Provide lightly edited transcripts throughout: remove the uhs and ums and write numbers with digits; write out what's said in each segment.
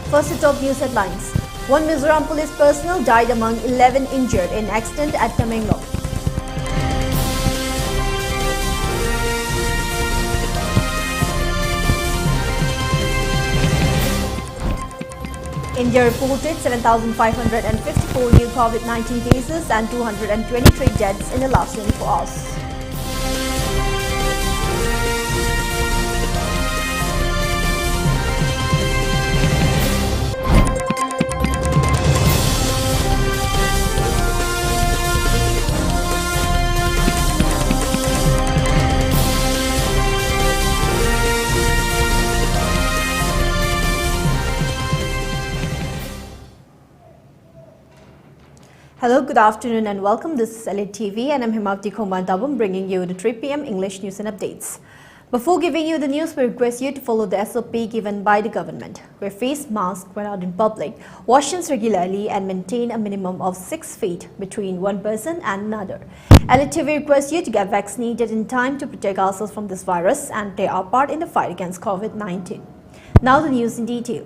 First to top news headlines. One Mizoram police personnel died among 11 injured in accident at Tamenglong. India reported 7,554 new COVID-19 cases and 223 deaths in the last 24 hours. Hello, good afternoon and welcome. This is ELITETV and I'm Hemabati bringing you the 3 p.m. English news and updates. Before giving you the news, we request you to follow the SOP given by the government. Wear face masks when out in public, wash hands regularly and maintain a minimum of 6 feet between one person and another. ELITETV requests you to get vaccinated in time to protect ourselves from this virus and play our part in the fight against COVID-19. Now the news in detail.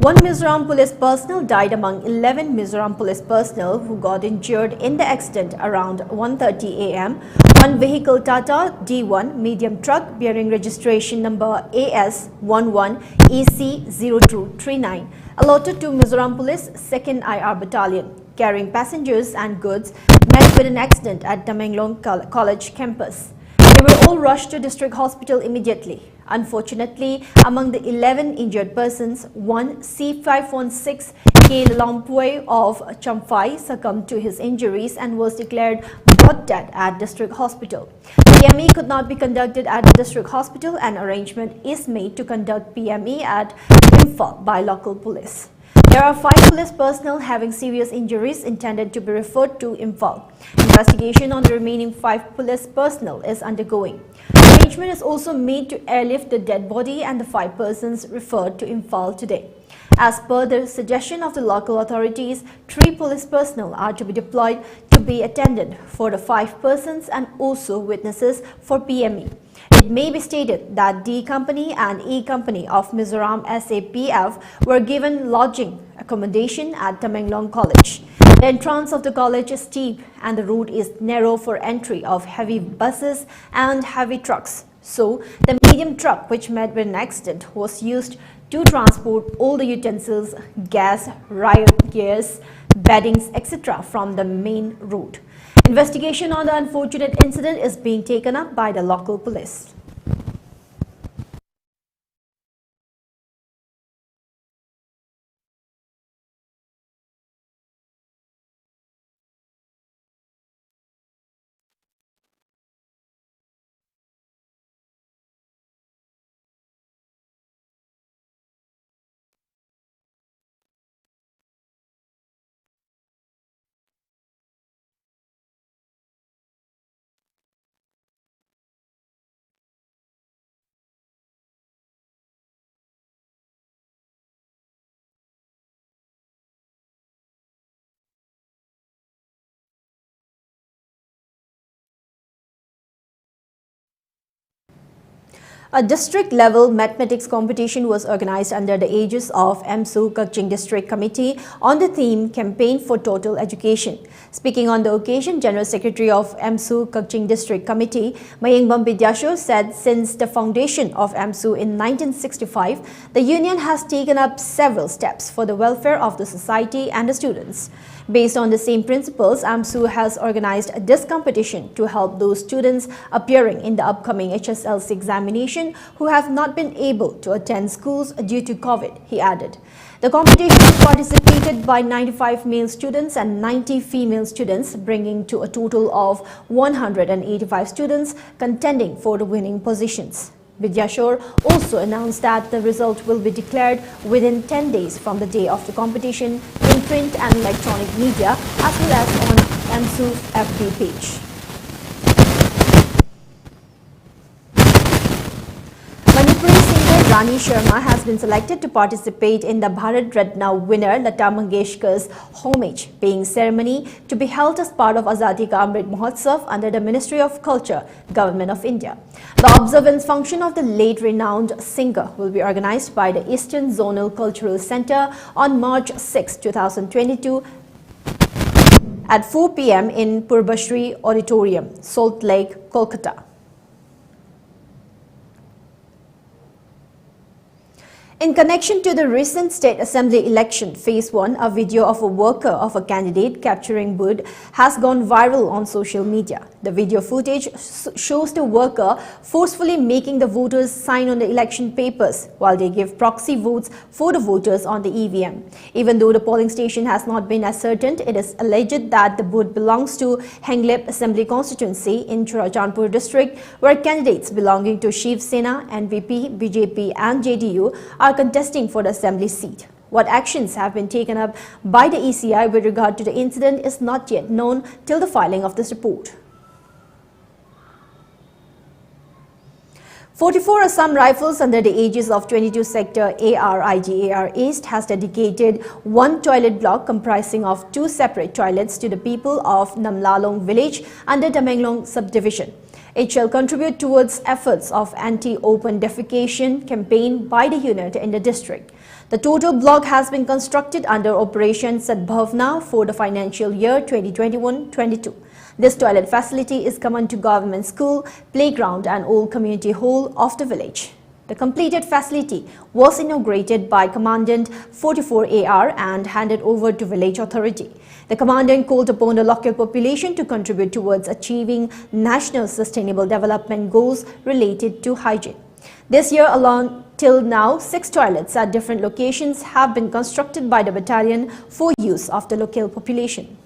One Mizoram police personnel died among 11 Mizoram police personnel who got injured in the accident around 1:30 a.m. One vehicle Tata D1 medium truck bearing registration number AS11EC0239 allotted to Mizoram Police 2nd IR Battalion carrying passengers and goods met with an accident at Tamenglong College campus. They were all rushed to district hospital immediately. Unfortunately, among the 11 injured persons, one C516 K Lampue of Champhai succumbed to his injuries and was declared brought dead at district hospital. PME could not be conducted at the district hospital and arrangement is made to conduct PME at Imphal by local police. There are 5 police personnel having serious injuries intended to be referred to Imphal. Investigation on the remaining 5 police personnel is undergoing. Arrangement is also made to airlift the dead body and the 5 persons referred to Imphal today. As per the suggestion of the local authorities, 3 police personnel are to be deployed to be attendant for the 5 persons and also witnesses for PME. It may be stated that D Company and E Company of Mizoram SAPF were given lodging accommodation at Tamenglong College. The entrance of the college is steep and the route is narrow for entry of heavy buses and heavy trucks. So, the medium truck which met with an accident was used to transport all the utensils, gas, riot gears, beddings, etc. from the main route. Investigation on the unfortunate incident is being taken up by the local police. A district-level mathematics competition was organized under the aegis of EMSU Kaching District Committee on the theme Campaign for Total Education. Speaking on the occasion, General Secretary of EMSU Kaching District Committee, Mayengbam Bidyashur, said since the foundation of EMSU in 1965, the union has taken up several steps for the welfare of the society and the students. Based on the same principles, EMSU has organized this competition to help those students appearing in the upcoming HSLC examination who have not been able to attend schools due to COVID, he added. The competition was participated by 95 male students and 90 female students, bringing to a total of 185 students contending for the winning positions. Bidyashur also announced that the result will be declared within 10 days from the day of the competition in print and electronic media as well as on EMSU's FB page. Manipuri singer Rani Sharma has been selected to participate in the Bharat Ratna winner Lata Mangeshkar's homage paying ceremony to be held as part of Azadi Ka Amrit Mahotsav under the Ministry of Culture, Government of India. The observance function of the late renowned singer will be organized by the Eastern Zonal Cultural Center on March 6, 2022 at 4 p.m. in Purbashri Auditorium, Salt Lake, Kolkata. In connection to the recent State Assembly election, Phase 1, a video of a worker of a candidate capturing wood has gone viral on social media. The video footage shows the worker forcefully making the voters sign on the election papers while they give proxy votes for the voters on the EVM. Even though the polling station has not been ascertained, it is alleged that the wood belongs to Henglep Assembly constituency in Churachandpur district, where candidates belonging to Shiv Sena, NVP, BJP and JDU are contesting for the assembly seat. What actions have been taken up by the ECI with regard to the incident is not yet known till the filing of this report. 44 Assam Rifles under the aegis of 22 Sector ARIGAR East has dedicated one toilet block comprising of 2 separate toilets to the people of Namlalong village under Tamenglong subdivision. It shall contribute towards efforts of anti-open defecation campaign by the unit in the district. The total block has been constructed under Operation Sadbhavna for the financial year 2021-22. This toilet facility is common to government school, playground and old community hall of the village. The completed facility was inaugurated by Commandant 44AR and handed over to village authority. The Commandant called upon the local population to contribute towards achieving national sustainable development goals related to hygiene. This year alone, till now, 6 toilets at different locations have been constructed by the battalion for use of the local population.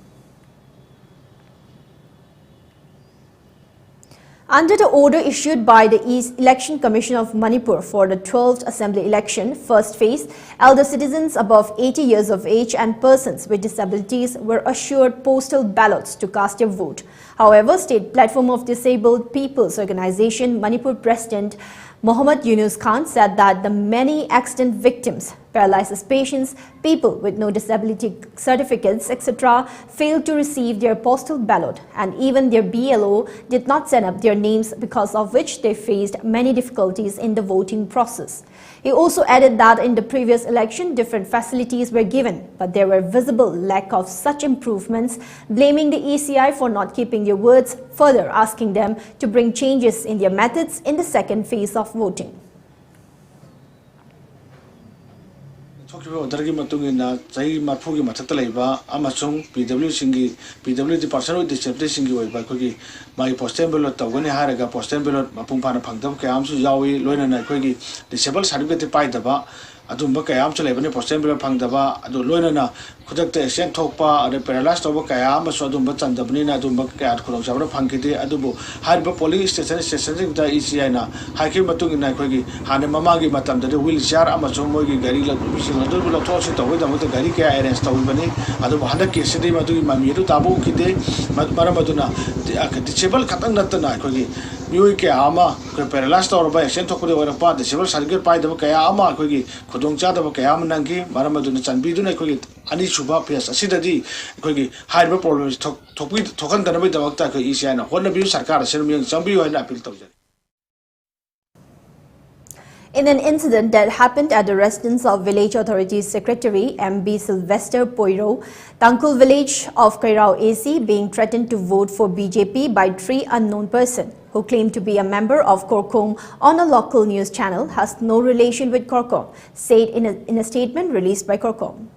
Under the order issued by the Election Commission of Manipur for the 12th Assembly election, first phase, elder citizens above 80 years of age and persons with disabilities were assured postal ballots to cast their vote. However, State Platform of Disabled People's Organization Manipur President Mohammad Yunus Khan said that the many accident victims, paralysis patients, people with no disability certificates, etc. failed to receive their postal ballot, and even their BLO did not send up their names, because of which they faced many difficulties in the voting process. He also added that in the previous election, different facilities were given, but there were visible lack of such improvements, blaming the ECI for not keeping their words, further asking them to bring changes in their methods in the second phase of voting. Ordergi matungina chai marphugi mathakta leiba amasung PWD person with disability singi oiba khogi mai postal ballot tawgani haraga postal ballot mapung phana phangdam kayamsu yawi loina na khogi disabled certificate paidaba adumba kayam chalebane postal ballot phangdaba adu loina na khudakta action thokpa ade paralyzed toba kayam so adumba chandabni na adumba kayat khulong sabra phangkite adubu harba police station da ECI na haiki matungina khogi hane mamagi matam da wheelchair amasung mogi gari la adu la tosi to with the gari ke arrest to bani adu handa case de madu mami ru tabu kide maramaduna disable khatang natna khogi miui ke ama paralyzed or by action thokure ora pa disable sargir pai da kaya ama khogi khudong cha da kaya manangi maramaduna chanbi du na khogi ani suba phase asidadi khogi high problems thokan da bai da wakta ko ECI na honna bi sarkar sermi chambi ho na appeal tawja. In an incident that happened at the residence of Village Authorities Secretary M.B. Sylvester Poiro, Tangkul village of Kairao AC being threatened to vote for BJP by 3 unknown persons who claim to be a member of Korkom on a local news channel has no relation with Korkom, said in a statement released by Korkom.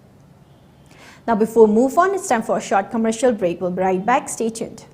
Now before we move on, it's time for a short commercial break. We'll be right back. Stay tuned.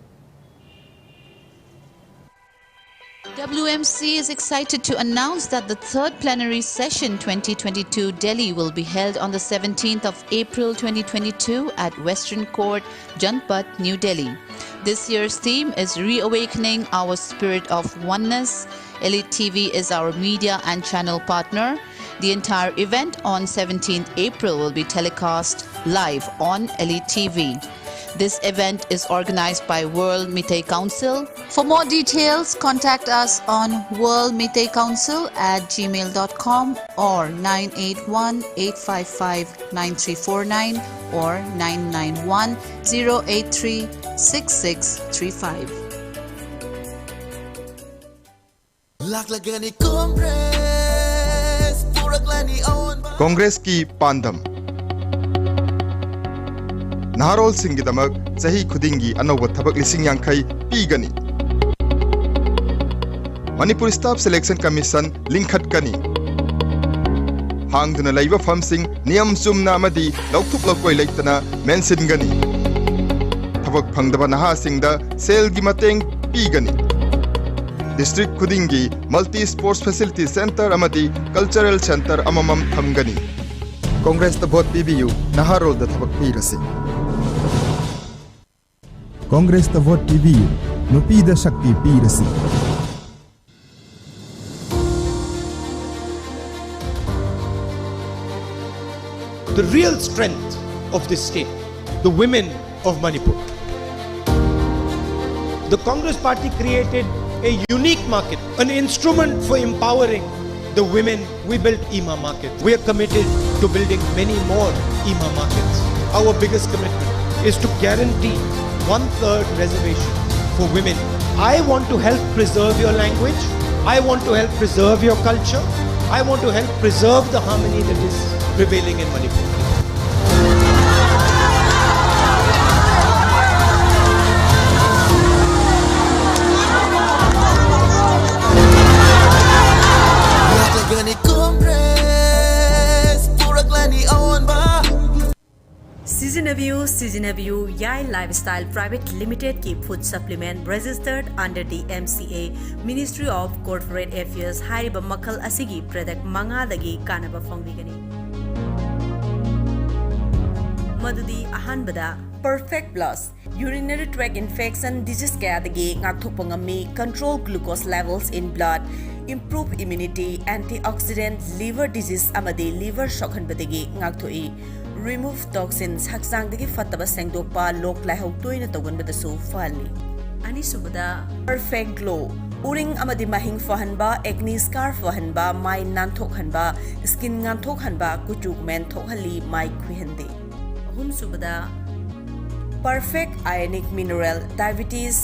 WMC is excited to announce that the third plenary session 2022 Delhi will be held on the 17th of April 2022 at Western Court, Janpat, New Delhi. This year's theme is Reawakening Our Spirit of Oneness. ELITETV is our media and channel partner. The entire event on 17th April will be telecast live on ELITETV. This event is organized by World Meitei Council. For more details, contact us on worldmeitei@gmail.com or 981-855-9349 or 991-083-6635. Congress की पांदम नहारोल सिंगिदमक चही खुदिंगी अनौब थबक लिसिंग यांखई पीगनी मणिपुर स्टाफ सिलेक्शन कमीशन लिंखटकनी हांगदुना लैब फमसिंग नियम चुमना अमदी लौथुक लौकोय लेतना मेंसिनगनी थबक फंगदबा नहासिंगदा सेल की मतेंग पीगनी डिस्ट्रिक्ट खुदिंगी मल्टी स्पोर्ट्स फैसिलिटी सेंटर अमदी कल्चरल सेंटर अममम थमगनी कांग्रेस द वोट पीबीयू नहारोल द थबक पीरसी कांग्रेस द वोट पीबीयू नुपी द शक्ति पीरसी The real strength of this state, the women of Manipur. The Congress Party created a unique market, an instrument for empowering the women. We built EMA markets. We are committed to building many more EMA markets. Our biggest commitment is to guarantee 1/3 reservation for women. I want to help preserve your language. I want to help preserve your culture. I want to help preserve the harmony that is prevailing in Manipur. Season of you, Yai Lifestyle Private Limited की food supplement registered under the MCA Ministry of Corporate Affairs हारिबा मखल असिगी product मंगादगी कानबा फंगबिगनी मदुदी अहानबदा Perfect Plus urinary tract infection disease kayadagi ngakthokpa ngami control glucose levels in blood improve immunity antioxidant liver disease amadi liver shokhanbadagi ngakthoi remove toxins haksangdagi fataba sengdokpa lok laihau toina togonbadasu fali ani subada Perfect Glow uring amadi mahing fahanba acne scar fahanba mai nanthokhanba skin nganthokhanba kuchuk men thokhali mai khwihande ahum subada Perfect Ionic Mineral Diabetes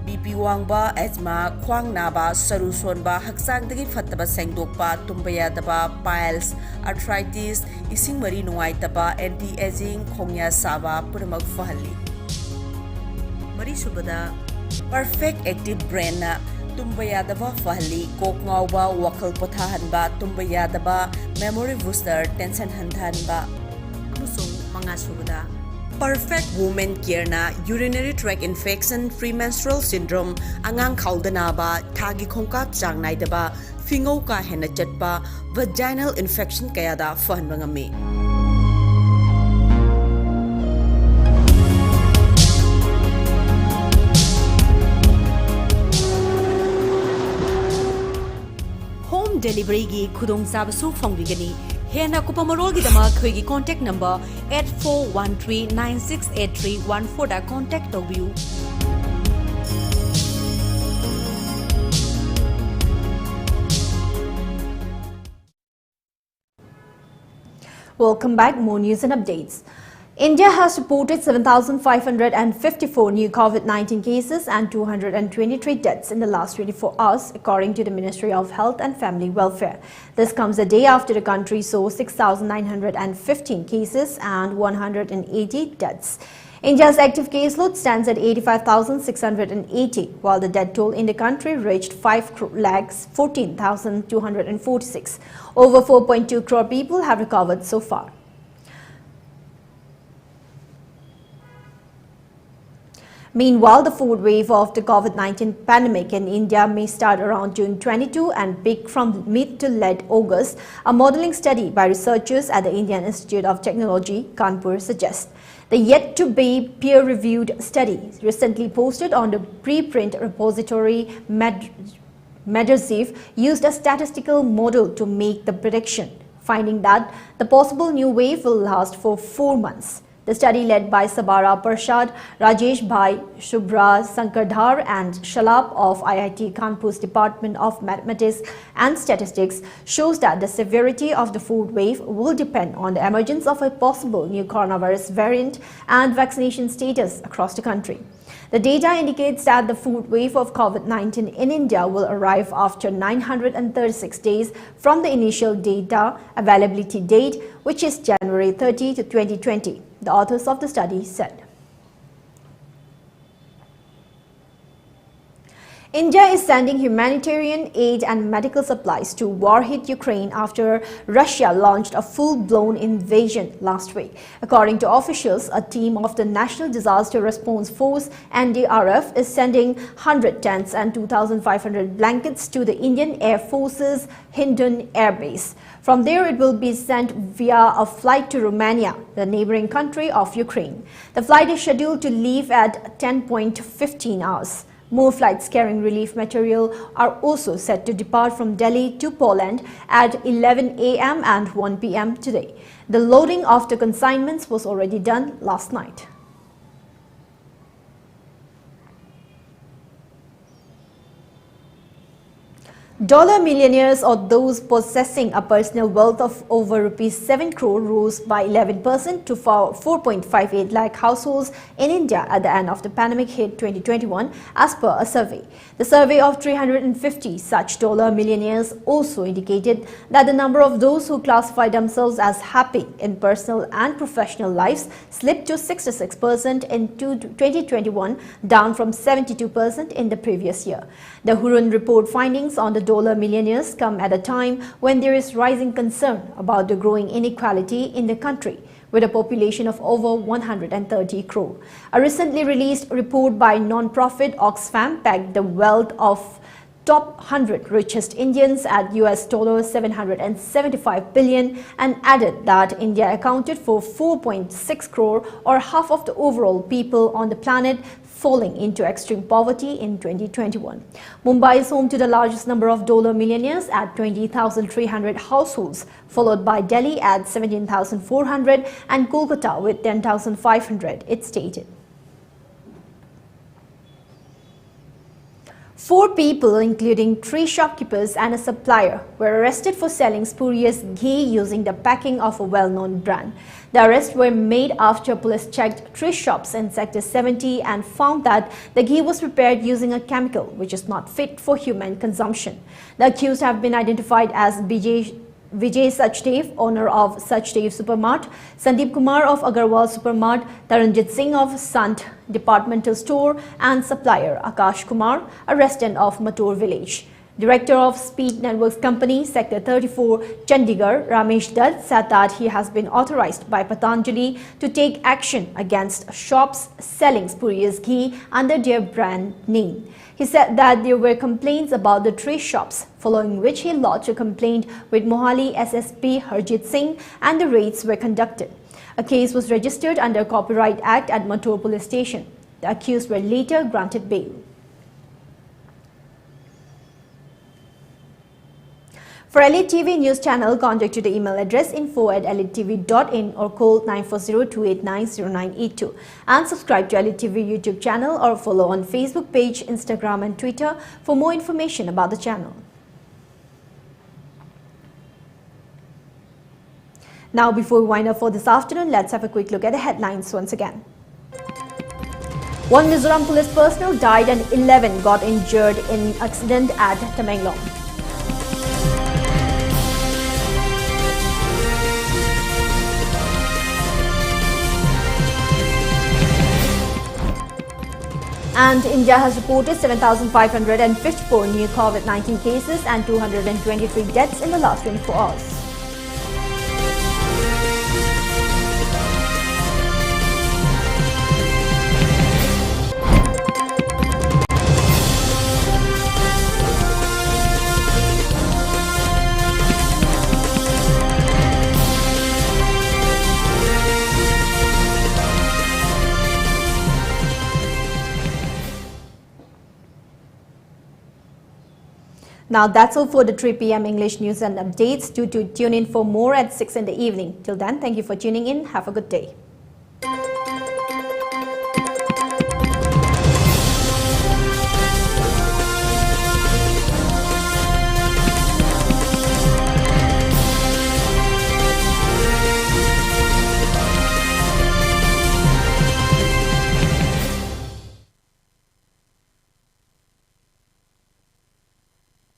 BP wangba asthma khwang naba saru sonba haksangdagi fataba sengdokpa tumbayadaba piles arthritis ising mari nuaitaba anti aging khongya saba puramak fahali mari subada Perfect Active Brain na tumbayadaba fahali kok ngawba wakhal pothahanba tumbayadaba memory booster tension handhanba amusung mga subada Perfect Women Care na urinary tract infection premenstrual syndrome angang khaudanaba thagi khongkak changnaidaba fingau ka hena chatpa vaginal infection kayada fahanba ngami Home delivery gi khudong sabasu phongbigani Hena Kupamarol Gidama Kwigi contact number 8413968314 da contact of you. Welcome back. More news and updates. India has reported 7,554 new COVID-19 cases and 223 deaths in the last 24 hours, according to the Ministry of Health and Family Welfare. This comes a day after the country saw 6,915 cases and 180 deaths. India's active caseload stands at 85,680, while the death toll in the country reached 5,14,246. Over 4.2 crore people have recovered so far. Meanwhile, the fourth wave of the COVID-19 pandemic in India may start around June 22 and peak from mid to late August. A modeling study by researchers at the Indian Institute of Technology, Kanpur, suggests. The yet-to-be peer-reviewed study recently posted on the preprint repository Medrziv used a statistical model to make the prediction, finding that the possible new wave will last for 4 months. The study, led by Sabara Parshad, Rajesh Bhai, Shubhra Sankardhar and Shalap of IIT Kanpur's Department of Mathematics and Statistics, shows that the severity of the food wave will depend on the emergence of a possible new coronavirus variant and vaccination status across the country. The data indicates that the food wave of COVID-19 in India will arrive after 936 days from the initial data availability date, which is January 30 to 2020, the authors of the study said. India is sending humanitarian aid and medical supplies to war-hit Ukraine after Russia launched a full-blown invasion last week. According to officials, a team of the National Disaster Response Force (NDRF) is sending 100 tents and 2,500 blankets to the Indian Air Force's Hindon Air Base. From there, it will be sent via a flight to Romania, the neighboring country of Ukraine. The flight is scheduled to leave at 10:15 hours. More flights carrying relief material are also set to depart from Delhi to Poland at 11 a.m. and 1 p.m. today. The loading of the consignments was already done last night. Dollar millionaires, or those possessing a personal wealth of over Rs 7 crore, rose by 11% to 4.58 lakh households in India at the end of the pandemic hit 2021, as per a survey. The survey of 350 such dollar millionaires also indicated that the number of those who classify themselves as happy in personal and professional lives slipped to 66% in 2021, down from 72% in the previous year. The Hurun report findings on the dollar millionaires come at a time when there is rising concern about the growing inequality in the country, with a population of over 130 crore. A recently released report by non-profit Oxfam pegged the wealth of top 100 richest Indians at US $775 billion and added that India accounted for 4.6 crore, or half of the overall people on the planet, falling into extreme poverty in 2021. Mumbai is home to the largest number of dollar millionaires at 20,300 households, followed by Delhi at 17,400 and Kolkata with 10,500, it stated. 4 people, including 3 shopkeepers and a supplier, were arrested for selling spurious ghee using the packing of a well-known brand. The arrests were made after police checked 3 shops in Sector 70 and found that the ghee was prepared using a chemical which is not fit for human consumption. The accused have been identified as Vijay Sachdev, owner of Sachdev Supermart, Sandeep Kumar of Agarwal Supermart, Taranjit Singh of Sant Departmental Store, and supplier Akash Kumar, a resident of Matur village. Director of Speed Networks Company, Sector 34, Chandigarh, Ramesh Dutt, said that he has been authorized by Patanjali to take action against shops selling spurious ghee under their brand name. He said that there were complaints about the 3 shops, following which he lodged a complaint with Mohali SSP Harjit Singh, and the raids were conducted. A case was registered under Copyright Act at Matur Police Station. The accused were later granted bail. For ELITETV News Channel, contact to the email address info@elitetv.in or call 940-289-0982 and subscribe to ELITETV YouTube channel or follow on Facebook page, Instagram and Twitter for more information about the channel. Now, before we wind up for this afternoon, let's have a quick look at the headlines once again. 1 Mizoram police personnel died and 11 got injured in accident at Tamenglong. And India has reported 7,554 new COVID-19 cases and 223 deaths in the last 24 hours. Now that's all for the 3 p.m. English news and updates. Do tune in for more at 6 in the evening. Till then, thank you for tuning in. Have a good day.